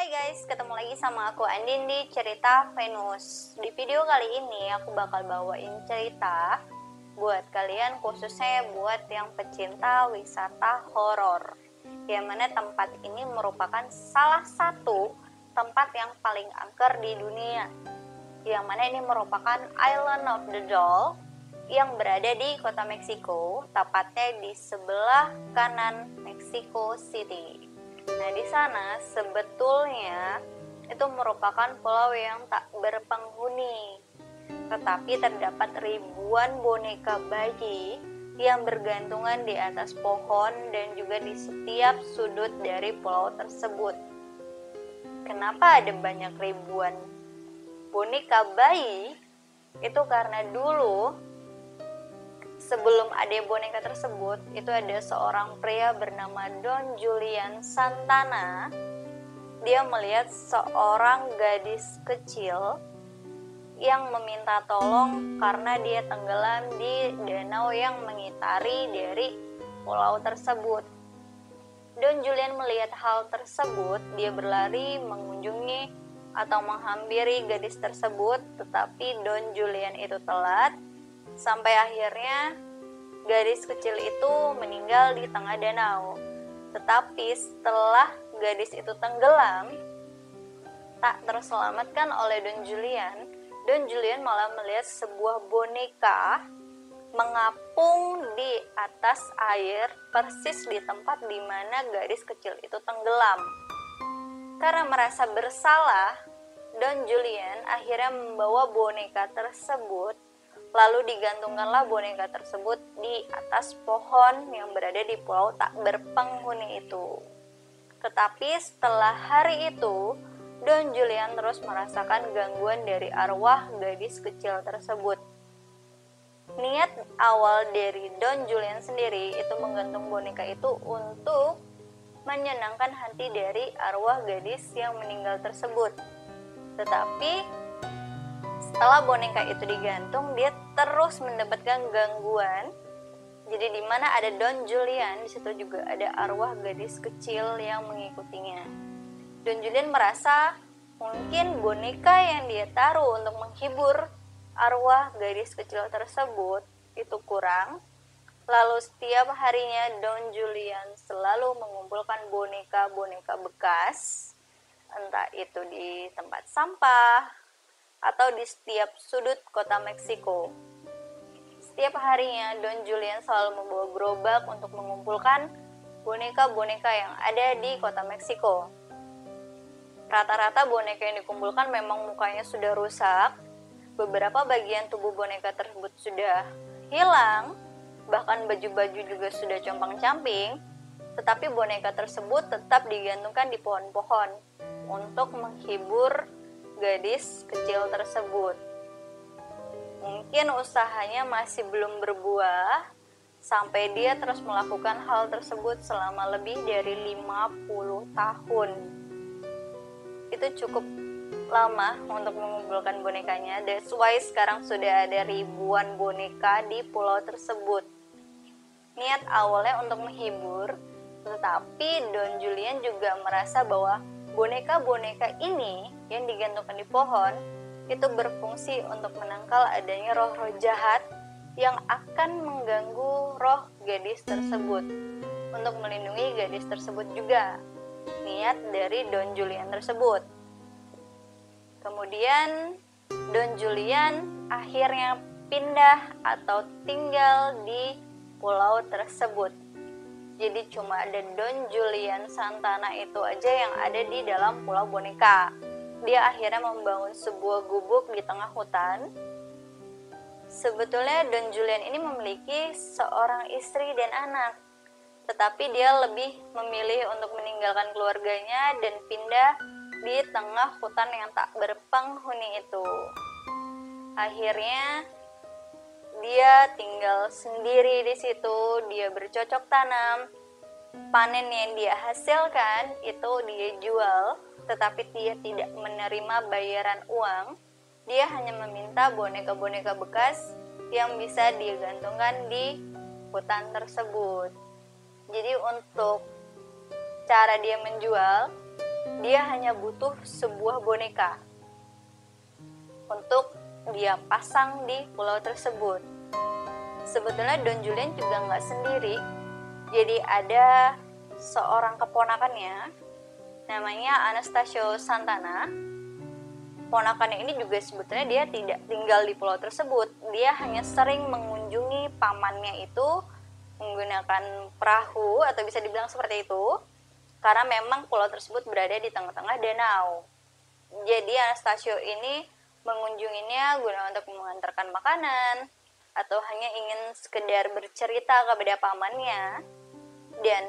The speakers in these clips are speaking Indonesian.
Guys, ketemu lagi sama aku Andin di Cerita Venus. Di video kali ini aku bakal bawain cerita buat kalian, khususnya buat yang pecinta wisata horor. Yang mana tempat ini merupakan salah satu tempat yang paling angker di dunia. Yang mana ini merupakan Island of the Doll yang berada di kota Meksiko, tepatnya di sebelah kanan Mexico City. Nah, di sana sebetulnya itu merupakan pulau yang tak berpenghuni. Tetapi terdapat ribuan boneka bayi yang bergantungan di atas pohon dan juga di setiap sudut dari pulau tersebut. Kenapa ada banyak ribuan boneka bayi? Itu karena dulu sebelum ada boneka tersebut, itu ada seorang pria bernama Don Julian Santana. Dia melihat seorang gadis kecil yang meminta tolong karena dia tenggelam di danau yang mengitari dari pulau tersebut. Don Julian melihat hal tersebut, dia berlari mengunjungi atau menghampiri gadis tersebut, tetapi Don Julian itu telat. Sampai akhirnya gadis kecil itu meninggal di tengah danau. Tetapi setelah gadis itu tenggelam, tak terselamatkan oleh Don Julian malah melihat sebuah boneka mengapung di atas air persis di tempat di mana gadis kecil itu tenggelam. Karena merasa bersalah, Don Julian akhirnya membawa boneka tersebut. Lalu digantungkanlah boneka tersebut di atas pohon yang berada di pulau tak berpenghuni itu. Tetapi setelah hari itu, Don Julian terus merasakan gangguan dari arwah gadis kecil tersebut. Niat awal dari Don Julian sendiri itu menggantung boneka itu untuk menyenangkan hati dari arwah gadis yang meninggal tersebut. Tetapi setelah boneka itu digantung, dia terus mendapatkan gangguan. Jadi di mana ada Don Julian, di situ juga ada arwah gadis kecil yang mengikutinya. Don Julian merasa mungkin boneka yang dia taruh untuk menghibur arwah gadis kecil tersebut itu kurang. Lalu setiap harinya Don Julian selalu mengumpulkan boneka-boneka bekas, entah itu di tempat sampah atau di setiap sudut kota Meksiko. Setiap harinya Don Julian selalu membawa gerobak untuk mengumpulkan boneka-boneka yang ada di kota Meksiko. Rata-rata boneka yang dikumpulkan memang mukanya sudah rusak, beberapa bagian tubuh boneka tersebut sudah hilang, bahkan baju-baju juga sudah compang-camping, tetapi boneka tersebut tetap digantungkan di pohon-pohon untuk menghibur gadis kecil tersebut. Mungkin usahanya masih belum berbuah sampai dia terus melakukan hal tersebut selama lebih dari 50 tahun. Itu cukup lama untuk mengumpulkan bonekanya. That's why sekarang sudah ada ribuan boneka di pulau tersebut. Niat awalnya untuk menghibur, tetapi Don Julian juga merasa bahwa boneka-boneka ini yang digantungkan di pohon itu berfungsi untuk menangkal adanya roh-roh jahat yang akan mengganggu roh gadis tersebut, untuk melindungi gadis tersebut juga. Niat dari Don Julian tersebut. Kemudian Don Julian akhirnya pindah atau tinggal di pulau tersebut. Jadi cuma ada Don Julian Santana itu aja yang ada di dalam pulau boneka. Dia akhirnya membangun sebuah gubuk di tengah hutan. Sebetulnya Don Julian ini memiliki seorang istri dan anak, tetapi dia lebih memilih untuk meninggalkan keluarganya dan pindah di tengah hutan yang tak berpenghuni itu. Akhirnya dia tinggal sendiri di situ, dia bercocok tanam. Panen yang dia hasilkan itu dia jual, tetapi dia tidak menerima bayaran uang. Dia hanya meminta boneka-boneka bekas yang bisa dia gantungkan di hutan tersebut. Jadi untuk cara dia menjual, Dia hanya butuh sebuah boneka untuk dia pasang di pulau tersebut. Sebetulnya Don Julian juga nggak sendiri. Jadi ada seorang keponakannya, namanya Anastasio Santana. Ponakannya ini juga sebetulnya dia tidak tinggal di pulau tersebut. Dia hanya sering mengunjungi pamannya itu menggunakan perahu, atau bisa dibilang seperti itu, karena memang pulau tersebut berada di tengah-tengah danau. Jadi Anastasio ini mengunjunginya guna untuk mengantarkan makanan, atau hanya ingin sekedar bercerita kepada pamannya. Dan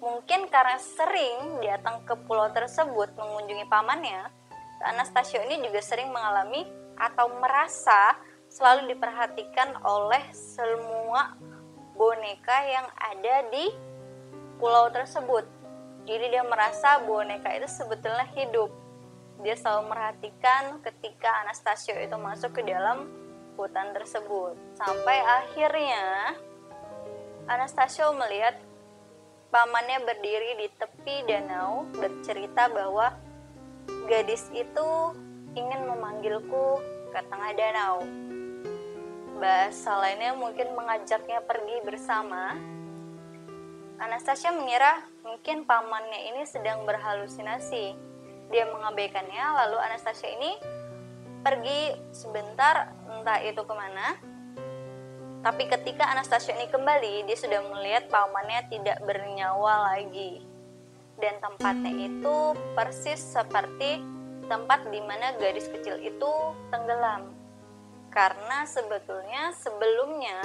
mungkin karena sering datang ke pulau tersebut mengunjungi pamannya, Anastasio ini juga sering mengalami atau merasa selalu diperhatikan oleh semua boneka yang ada di pulau tersebut. Jadi dia merasa boneka itu sebetulnya hidup. Dia selalu merhatikan ketika Anastasio itu masuk ke dalam hutan tersebut. Sampai akhirnya Anastasio melihat pamannya berdiri di tepi danau bercerita bahwa gadis itu ingin memanggilku ke tengah danau. Bahasa lainnya mungkin mengajaknya pergi bersama. Anastasia mengira mungkin pamannya ini sedang berhalusinasi. Dia mengabaikannya, lalu Anastasia ini pergi sebentar, entah itu kemana. Tapi ketika Anastasia ini kembali, dia sudah melihat pamannya tidak bernyawa lagi. Dan tempatnya itu persis seperti tempat di mana gadis kecil itu tenggelam. Karena sebetulnya sebelumnya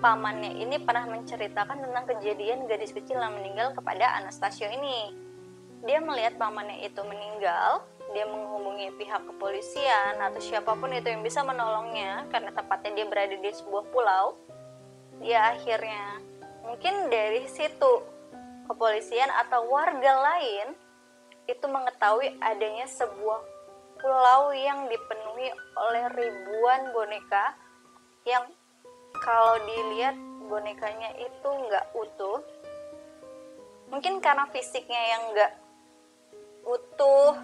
pamannya ini pernah menceritakan tentang kejadian gadis kecil yang meninggal kepada Anastasio ini. Dia melihat pamannya itu meninggal, dia menghubungi pihak kepolisian atau siapapun itu yang bisa menolongnya, karena tepatnya dia berada di sebuah pulau. Dia akhirnya, mungkin dari situ kepolisian atau warga lain itu mengetahui adanya sebuah pulau yang dipenuhi oleh ribuan boneka yang kalau dilihat bonekanya itu nggak utuh. Mungkin karena fisiknya yang nggak utuh,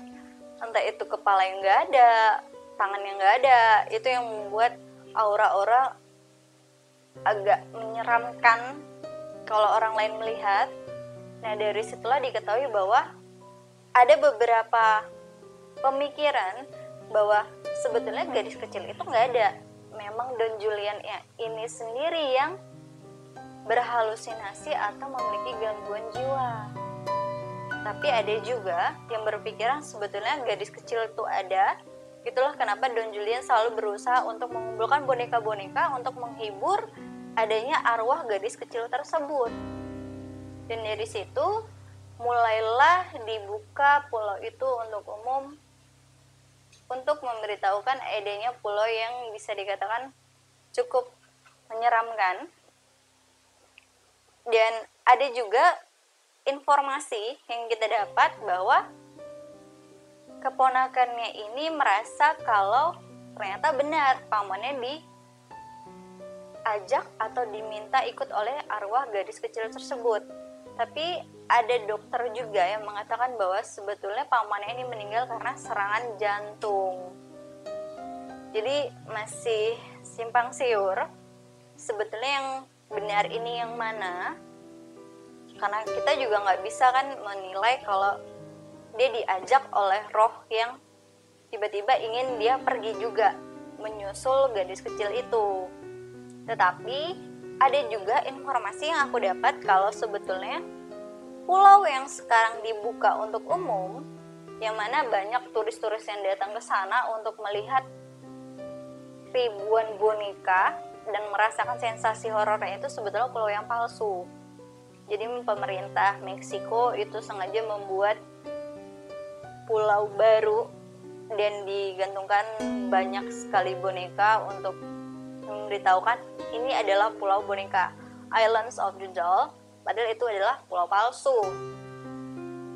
entah itu kepala yang nggak ada, tangan yang nggak ada, itu yang membuat aura-aura agak menyeramkan kalau orang lain melihat. Nah, dari situlah diketahui bahwa ada beberapa pemikiran bahwa sebetulnya gadis kecil itu nggak ada. Memang Don Julian ini sendiri yang berhalusinasi atau memiliki gangguan jiwa. Tapi ada juga yang berpikiran sebetulnya gadis kecil itu ada. Itulah kenapa Don Julian selalu berusaha untuk mengumpulkan boneka-boneka untuk menghibur adanya arwah gadis kecil tersebut. Dan dari situ mulailah dibuka pulau itu untuk umum, untuk memberitahukan adanya pulau yang bisa dikatakan cukup menyeramkan. Dan ada juga informasi yang kita dapat bahwa keponakannya ini merasa kalau ternyata benar pamannya diajak atau diminta ikut oleh arwah gadis kecil tersebut. Tapi ada dokter juga yang mengatakan bahwa sebetulnya pamannya ini meninggal karena serangan jantung. Jadi masih simpang siur sebetulnya yang benar ini yang mana, karena kita juga nggak bisa kan menilai kalau dia diajak oleh roh yang tiba-tiba ingin dia pergi juga menyusul gadis kecil itu. Tetapi ada juga informasi yang aku dapat kalau sebetulnya pulau yang sekarang dibuka untuk umum, yang mana banyak turis-turis yang datang ke sana untuk melihat ribuan boneka dan merasakan sensasi horornya, itu sebetulnya pulau yang palsu. Jadi pemerintah Meksiko itu sengaja membuat pulau baru dan digantungkan banyak sekali boneka untuk memberitahukan ini adalah pulau boneka, Islands of the Doll, padahal itu adalah pulau palsu.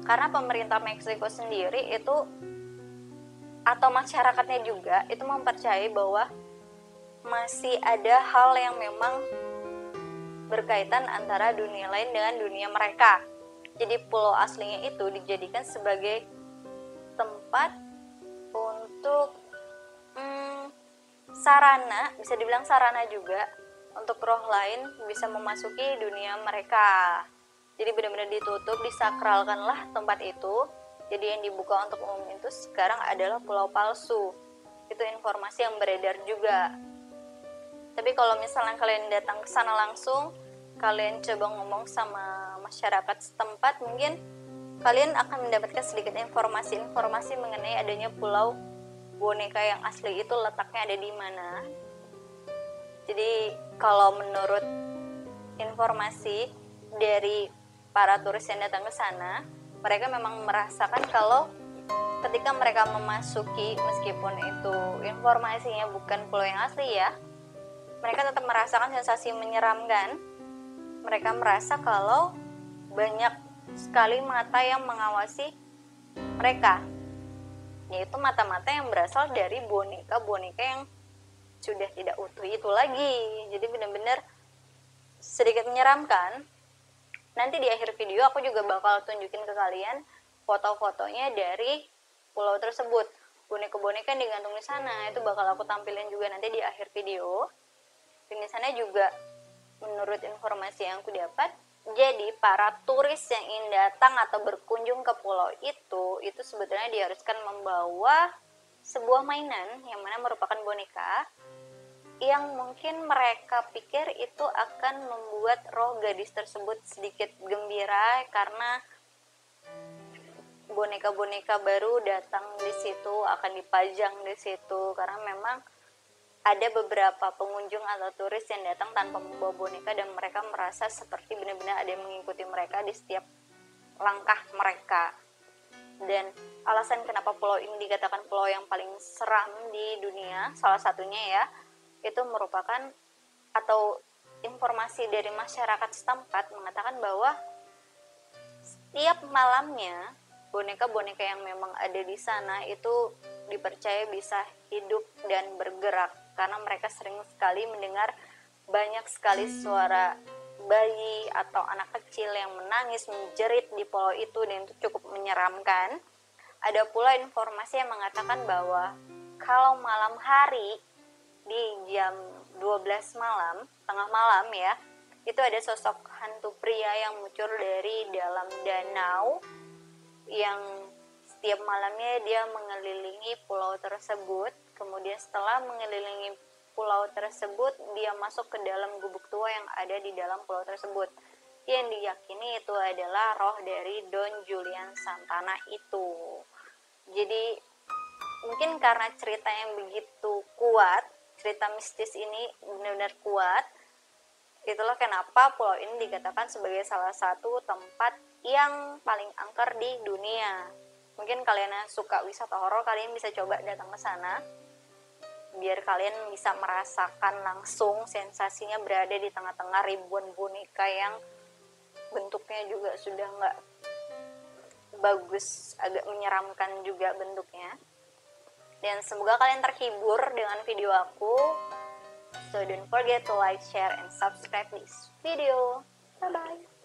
Karena pemerintah Meksiko sendiri itu atau masyarakatnya juga itu mempercayai bahwa masih ada hal yang memang berkaitan antara dunia lain dengan dunia mereka. Jadi pulau aslinya itu dijadikan sebagai tempat untuk sarana, bisa dibilang sarana juga untuk roh lain bisa memasuki dunia mereka. Jadi benar-benar ditutup, disakralkanlah tempat itu. Jadi yang dibuka untuk umum itu sekarang adalah pulau palsu. Itu informasi yang beredar juga. Tapi kalau misalnya kalian datang ke sana langsung, kalian coba ngomong sama masyarakat setempat, mungkin kalian akan mendapatkan sedikit informasi mengenai adanya pulau boneka yang asli itu letaknya ada di mana. Jadi kalau menurut informasi dari para turis yang datang ke sana, mereka memang merasakan kalau ketika mereka memasuki, meskipun itu informasinya bukan pulau yang asli ya, mereka tetap merasakan sensasi menyeramkan. Mereka merasa kalau banyak sekali mata yang mengawasi mereka, yaitu mata-mata yang berasal dari boneka-boneka yang sudah tidak utuh itu lagi. Jadi benar-benar sedikit menyeramkan. Nanti di akhir video aku juga bakal tunjukin ke kalian foto-fotonya dari pulau tersebut. Boneka-boneka yang digantung di sana itu bakal aku tampilin juga nanti di akhir video. Dan di sana juga menurut informasi yang aku dapat, jadi para turis yang ingin datang atau berkunjung ke pulau itu sebetulnya diharuskan membawa sebuah mainan yang mana merupakan boneka yang mungkin mereka pikir itu akan membuat roh gadis tersebut sedikit gembira karena boneka-boneka baru datang di situ, akan dipajang di situ, karena memang ada beberapa pengunjung atau turis yang datang tanpa membawa boneka dan mereka merasa seperti benar-benar ada yang mengikuti mereka di setiap langkah mereka. Dan alasan kenapa pulau ini dikatakan pulau yang paling seram di dunia, salah satunya ya, itu merupakan atau informasi dari masyarakat setempat mengatakan bahwa setiap malamnya boneka-boneka yang memang ada di sana itu dipercaya bisa hidup dan bergerak karena mereka sering sekali mendengar banyak sekali suara bayi atau anak kecil yang menangis menjerit di pulau itu dan itu cukup menyeramkan. Ada pula informasi yang mengatakan bahwa kalau malam hari di jam 12 malam, tengah malam ya, itu ada sosok hantu pria yang muncul dari dalam danau yang setiap malamnya dia mengelilingi pulau tersebut. Kemudian setelah mengelilingi pulau tersebut, dia masuk ke dalam gubuk tua yang ada di dalam pulau tersebut. Yang diyakini itu adalah roh dari Don Julian Santana itu. Jadi mungkin karena cerita yang begitu kuat, cerita mistis ini benar-benar kuat, itulah kenapa pulau ini dikatakan sebagai salah satu tempat yang paling angker di dunia. Mungkin kalian yang suka wisata horor, kalian bisa coba datang ke sana biar kalian bisa merasakan langsung sensasinya berada di tengah-tengah ribuan boneka yang bentuknya juga sudah nggak bagus, agak menyeramkan juga bentuknya. Dan semoga kalian terhibur dengan video aku. So don't forget to like, share, and subscribe this video. Bye bye.